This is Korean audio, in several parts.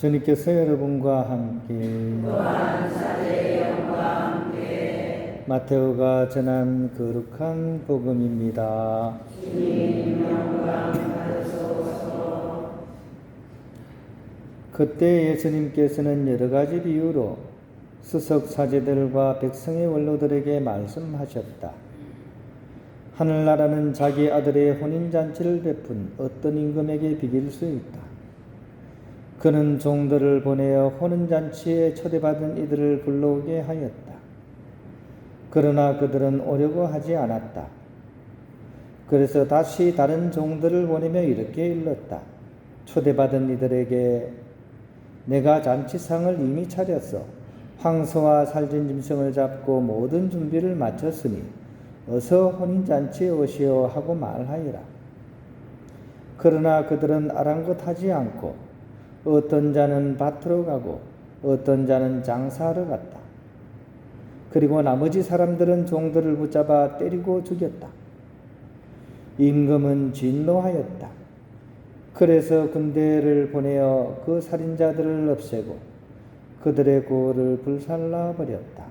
주님께서 여러분과 함께 또한 사제의 영과 함께 마테오가 전한 거룩한 복음입니다. 주님 영광 받으소서. 그때 예수님께서는 여러 가지 비유로 수석 사제들과 백성의 원로들에게 말씀하셨다. 하늘나라는 자기 아들의 혼인잔치를 베푼 어떤 임금에게 비길 수 있다. 그는 종들을 보내어 혼인잔치에 초대받은 이들을 불러오게 하였다. 그러나 그들은 오려고 하지 않았다. 그래서 다시 다른 종들을 보내며 이렇게 일렀다. 초대받은 이들에게 내가 잔치상을 이미 차렸어. 황소와 살진 짐승을 잡고 모든 준비를 마쳤으니 어서 혼인잔치에 오시오 하고 말하여라. 그러나 그들은 아랑곳하지 않고 어떤 자는 밭으로 가고 어떤 자는 장사하러 갔다. 그리고 나머지 사람들은 종들을 붙잡아 때리고 죽였다. 임금은 진노하였다. 그래서 군대를 보내어 그 살인자들을 없애고 그들의 고을을 불살라 버렸다.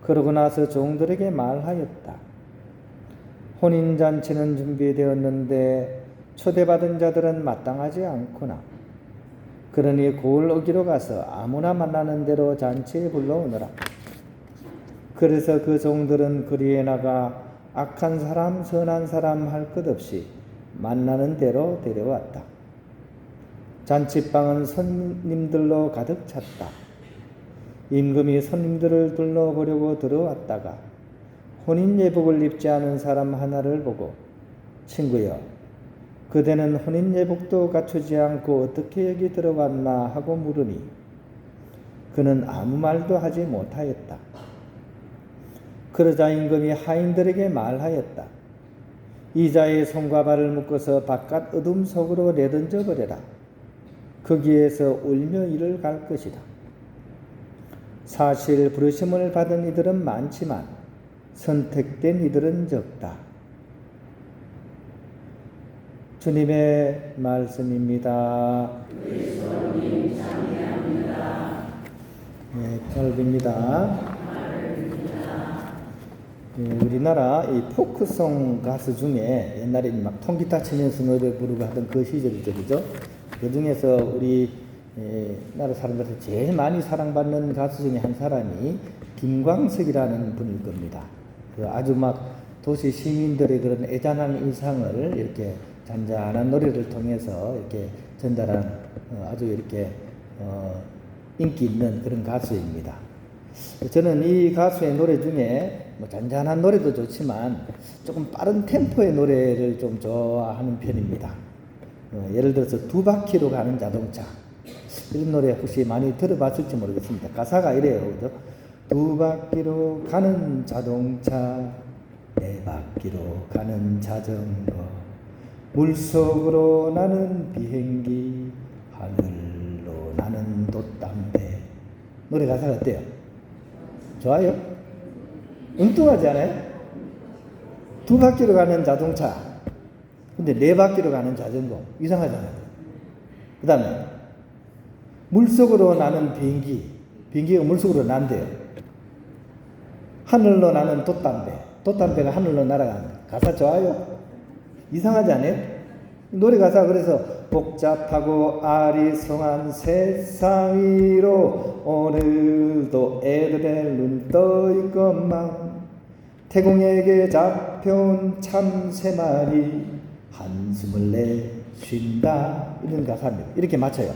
그러고 나서 종들에게 말하였다. 혼인잔치는 준비되었는데 초대받은 자들은 마땅하지 않구나. 그러니 고을 어기로 가서 아무나 만나는 대로 잔치에 불러오너라. 그래서 그 종들은 거리에 나가 악한 사람 선한 사람 할 것 없이 만나는 대로 데려왔다. 잔치방은 손님들로 가득 찼다. 임금이 손님들을 둘러보려고 들어왔다가 혼인 예복을 입지 않은 사람 하나를 보고 친구여, 그대는 혼인 예복도 갖추지 않고 어떻게 여기 들어왔나 하고 물으니 그는 아무 말도 하지 못하였다. 그러자 임금이 하인들에게 말하였다. 이자의 손과 발을 묶어서 바깥 어둠 속으로 내던져 버려라. 거기에서 울며 이를 갈 것이다. 사실 부르심을 받은 이들은 많지만 선택된 이들은 적다. 주님의 말씀입니다. 그리스도님 찬양합니다. 네, 잘 뵙니다. 우리나라 이 포크송 가수 중에 옛날에 막 통기타 치면서 노래 부르고 하던 그 시절이죠, 그죠? 그 중에서 우리 나라 사람들한테 제일 많이 사랑받는 가수 중에 한 사람이 김광석이라는 분일 겁니다. 아주 막 도시 시민들의 그런 애잔한 일상을 이렇게 잔잔한 노래를 통해서 이렇게 전달한 아주 이렇게 인기 있는 그런 가수입니다. 저는 이 가수의 노래 중에 뭐 잔잔한 노래도 좋지만 조금 빠른 템포의 노래를 좀 좋아하는 편입니다. 예를 들어서 두 바퀴로 가는 자동차, 이런 노래 혹시 많이 들어봤을지 모르겠습니다. 가사가 이래요, 그죠? 두 바퀴로 가는 자동차, 네 바퀴로 가는 자전거, 물속으로 나는 비행기, 하늘로 나는 돛담배. 노래 가사가 어때요? 좋아요? 엉뚱하지 않아요? 두 바퀴로 가는 자동차, 근데 네 바퀴로 가는 자전거, 이상하잖아요. 그 다음에 물속으로 나는 비행기, 비행기가 물속으로 난대요. 하늘로 나는 돛담배, 돛담배가 하늘로 날아가는 가사 좋아요? 이상하지 않아요? 노래 가사 그래서 복잡하고 아리송한 세상 위로 오늘도 애들의 눈 떠 있건만 태공에게 잡혀온 참 세 마리 한숨을 내쉰다, 이런 가사입니다. 이렇게 맞춰요.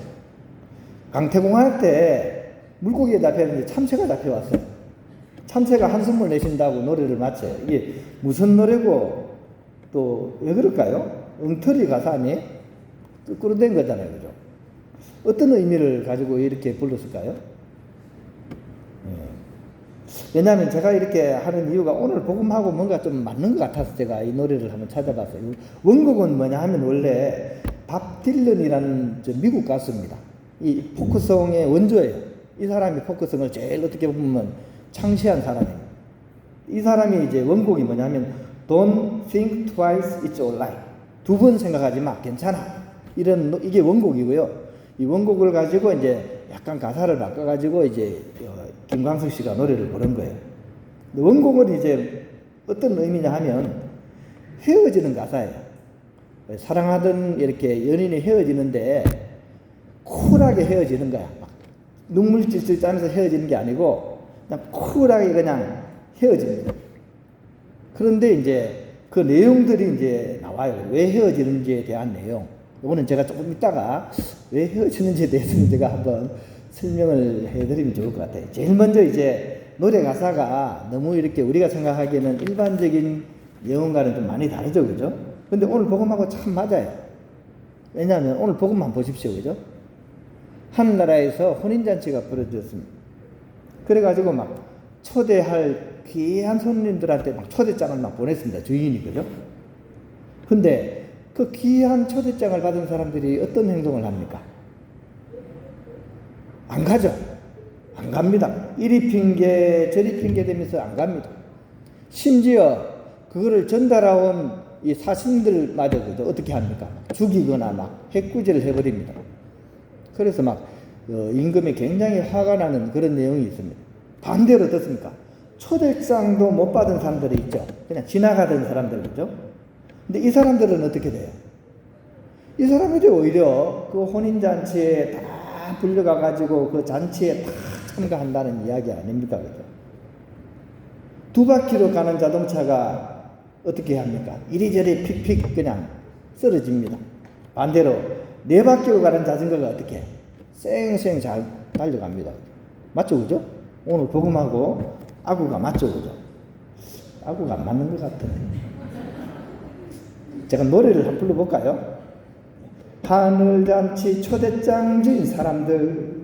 강태공 할 때 물고기에 잡혔는데 참새가 잡혀왔어요. 참새가 한숨을 내쉰다고 노래를 맞춰요. 이게 무슨 노래고 또 왜 그럴까요? 엉터리 가사 아니에요? 끄끄러된 거잖아요, 그죠? 어떤 의미를 가지고 이렇게 불렀을까요? 왜냐하면 제가 이렇게 하는 이유가 오늘 복음하고 뭔가 좀 맞는 것 같아서 제가 이 노래를 한번 찾아봤어요. 원곡은 뭐냐 하면 원래 밥 딜런이라는 미국 가수입니다. 이 포크송의 원조예요. 이 사람이 포크송을 제일 어떻게 보면 창시한 사람이에요. 이 사람이 이제 원곡이 뭐냐면 Don't think twice, it's alright. 두 번 생각하지 마, 괜찮아. 이게 원곡이고요. 이 원곡을 가지고 이제 약간 가사를 바꿔가지고 이제 김광석 씨가 노래를 부른 거예요. 원곡은 이제 어떤 의미냐 하면 헤어지는 가사예요. 사랑하던 이렇게 연인이 헤어지는데 쿨하게 헤어지는 거야. 막 눈물 찔찔 짜면서 헤어지는 게 아니고 그냥 쿨하게 그냥 헤어집니다. 그런데 이제 그 내용들이 이제 나와요. 왜 헤어지는지에 대한 내용. 이거는 제가 조금 이따가 왜 헤어지는지에 대해서는 제가 한번 설명을 해드리면 좋을 것 같아요. 제일 먼저 이제 노래 가사가 너무 이렇게 우리가 생각하기에는 일반적인 내용과는 좀 많이 다르죠, 그죠? 근데 오늘 복음하고 참 맞아요. 왜냐하면 오늘 복음만 보십시오, 그죠? 하늘나라에서 혼인잔치가 벌어졌습니다. 그래가지고 막 초대할 귀한 손님들한테 막 초대장을 막 보냈습니다. 주인이, 그죠? 근데 그 귀한 초대장을 받은 사람들이 어떤 행동을 합니까? 안 가죠. 안 갑니다. 이리 핑계 저리 핑계 대면서 안 갑니다. 심지어 그거를 전달해온 이 사신들마저 그죠? 어떻게 합니까? 죽이거나 막 해꾸지를 해버립니다. 그래서 막 임금이 굉장히 화가 나는 그런 내용이 있습니다. 반대로 어떻습니까? 초대장도 못 받은 사람들이 있죠. 그냥 지나가던 사람들, 그죠? 근데 이 사람들은 어떻게 돼요? 이 사람들이 오히려 그 혼인잔치에 다 불려가가지고 그 잔치에 다 참가한다는 이야기 아닙니까? 그죠? 2바퀴로 가는 자동차가 어떻게 합니까? 이리저리 픽픽 그냥 쓰러집니다. 반대로 4바퀴로 가는 자전거가 어떻게? 쌩쌩 잘 달려갑니다. 맞죠? 그죠? 오늘 복음하고 아구가 맞죠? 그죠? 아구가 안 맞는 것 같은데. 제가 노래를 한번 불러볼까요? 하늘잔치 초대장 주인 사람들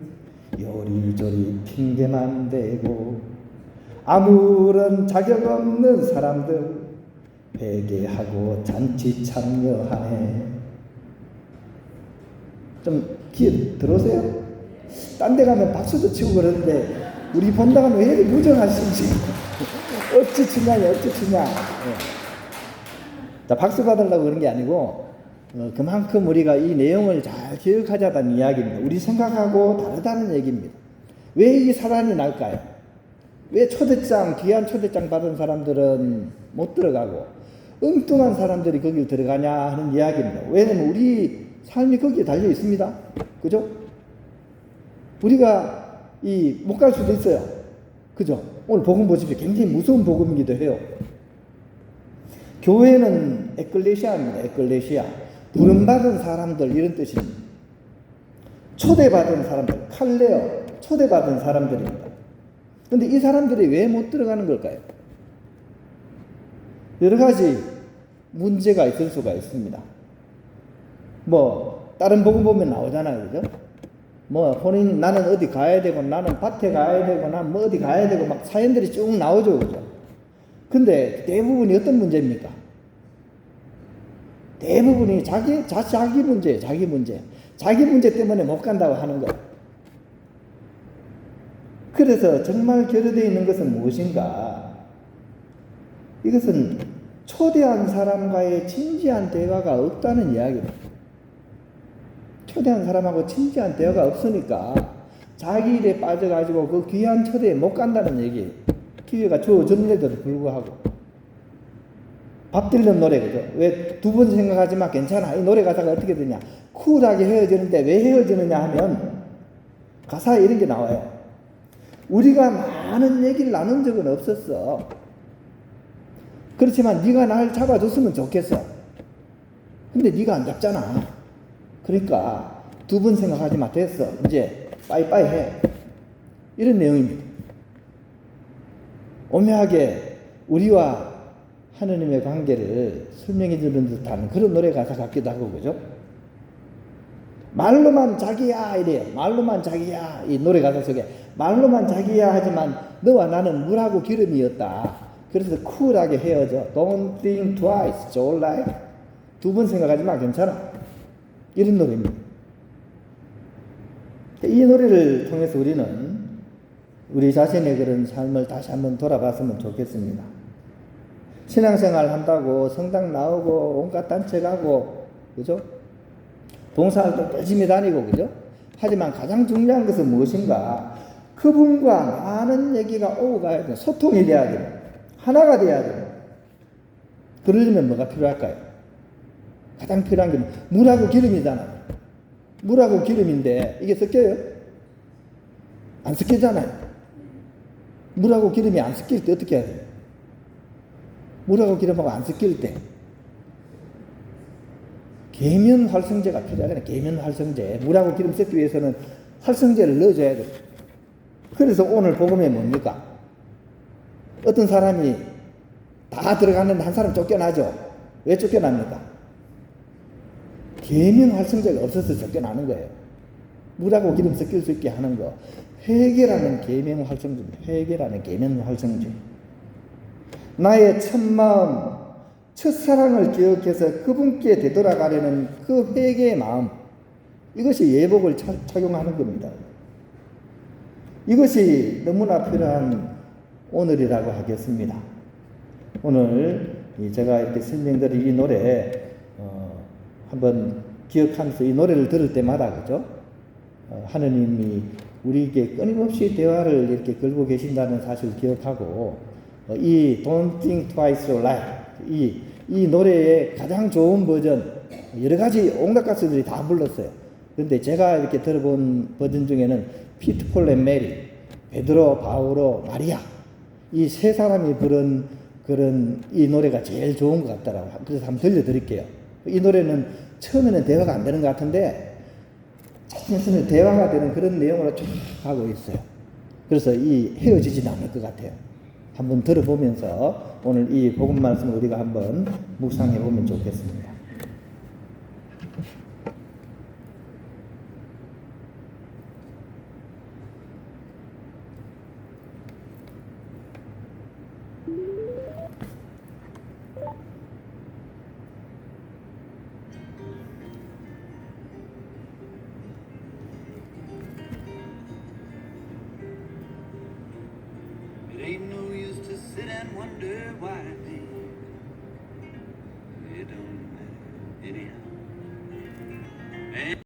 요리조리 핑계만 대고 아무런 자격 없는 사람들 회개하고 잔치 참여하네. 좀 귀에 들어오세요? 딴 데 가면 박수도 치고 그러는데 우리 본당은 왜 이렇게 무정하신지 어찌 치냐니 어찌 치냐. 자, 박수 받으려고 그런 게 아니고 그만큼 우리가 이 내용을 잘 기억하자는 이야기입니다. 우리 생각하고 다르다는 얘기입니다. 왜 이 사단이 날까요? 왜 초대장, 귀한 초대장 받은 사람들은 못 들어가고 엉뚱한 사람들이 거기 들어가냐 하는 이야기입니다. 왜냐면 우리 삶이 거기에 달려 있습니다. 그죠? 우리가 못 갈 수도 있어요. 그죠? 오늘 복음 보십시오. 굉장히 무서운 복음이기도 해요. 교회는 에클레시아입니다. 에클레시아. 부름받은 사람들 이런 뜻입니다. 초대받은 사람들, 칼레어, 초대받은 사람들입니다. 그런데 이 사람들이 왜 못 들어가는 걸까요? 여러 가지 문제가 있을 수가 있습니다. 다른 복음 보면 나오잖아요. 그죠? 혼인, 나는 어디 가야 되고, 나는 밭에 가야 되고, 나는 어디 가야 되고, 막 사연들이 쭉 나오죠. 그죠? 근데 대부분이 어떤 문제입니까? 대부분이 자기 문제예요. 자기 문제. 자기 문제 때문에 못 간다고 하는 거예요. 그래서 정말 결여되어 있는 것은 무엇인가? 이것은 초대한 사람과의 진지한 대화가 없다는 이야기입니다. 초대한 사람하고 진지한 대화가 없으니까 자기 일에 빠져가지고 그 귀한 초대에 못 간다는 얘기예요. 기회가 주어졌는데도 불구하고. 밥 들는 노래, 그죠? 왜 2번 생각하지 마, 괜찮아. 이 노래 가사가 어떻게 되냐? 쿨하게 헤어지는데 왜 헤어지느냐 하면 가사에 이런 게 나와요. 우리가 많은 얘기를 나눈 적은 없었어. 그렇지만 네가 날 잡아줬으면 좋겠어. 근데 네가 안 잡잖아. 그러니까 2번 생각하지 마. 됐어. 이제 빠이빠이 해. 이런 내용입니다. 오묘하게 우리와 하느님의 관계를 설명해 주는 듯한 그런 노래 가사 같기도 하고, 그죠? 말로만 자기야 이래요. 말로만 자기야. 이 노래 가사 속에 말로만 자기야 하지만 너와 나는 물하고 기름이었다. 그래서 쿨하게 헤어져. Don't think twice, Joe. 2번 생각하지 마. 괜찮아. 이런 노래입니다. 이 노래를 통해서 우리는 우리 자신의 그런 삶을 다시 한번 돌아봤으면 좋겠습니다. 신앙생활 한다고 성당 나오고 온갖 단체 가고, 그죠? 봉사활동 열심히 다니고, 그죠? 하지만 가장 중요한 것은 무엇인가? 그분과 많은 얘기가 오고 가야 돼. 소통이 돼야 돼. 하나가 돼야 돼. 그러려면 뭐가 필요할까요? 가장 필요한 게 물하고 기름이잖아요. 물하고 기름인데 이게 섞여요? 안 섞이잖아요. 물하고 기름이 안 섞일 때 어떻게 해야 돼요? 물하고 기름하고 안 섞일 때 계면 활성제가 필요하잖아요. 계면 활성제. 물하고 기름 섞기 위해서는 활성제를 넣어줘야 돼요. 그래서 오늘 복음에 뭡니까? 어떤 사람이 다 들어갔는데 한 사람 쫓겨나죠? 왜 쫓겨납니까? 계면 활성제가 없어서 쫓겨나는 거예요. 물하고 기름 섞일 수 있게 하는 거. 회개라는 계명 활성제입니다. 회개라는 계명 활성제. 나의 첫 마음, 첫사랑을 기억해서 그분께 되돌아가려는 그 회개의 마음, 이것이 예복을 착용하는 겁니다. 이것이 너무나 필요한 오늘이라고 하겠습니다. 오늘 제가 이렇게 설명드린 이 노래 한번 기억하면서 이 노래를 들을 때마다 그죠? 하느님이 우리에게 끊임없이 대화를 이렇게 걸고 계신다는 사실을 기억하고 이 Don't Think Twice or Life 이 노래의 가장 좋은 버전 여러 가지 온갖 가수들이 다 불렀어요. 그런데 제가 이렇게 들어본 버전 중에는 피트 폴 앤 메리, 베드로, 바오로, 마리아 이 세 사람이 부른 그런 이 노래가 제일 좋은 것 같더라고요. 그래서 한번 들려드릴게요. 이 노래는 처음에는 대화가 안 되는 것 같은데 차츰 대화가 되는 그런 내용으로 쭉 하고 있어요. 그래서 이 헤어지지는 않을 것 같아요. 한번 들어보면서 오늘 이 복음 말씀을 우리가 한번 묵상해 보면 좋겠습니다. It ain't no use to sit and wonder why me. It don't matter anyhow.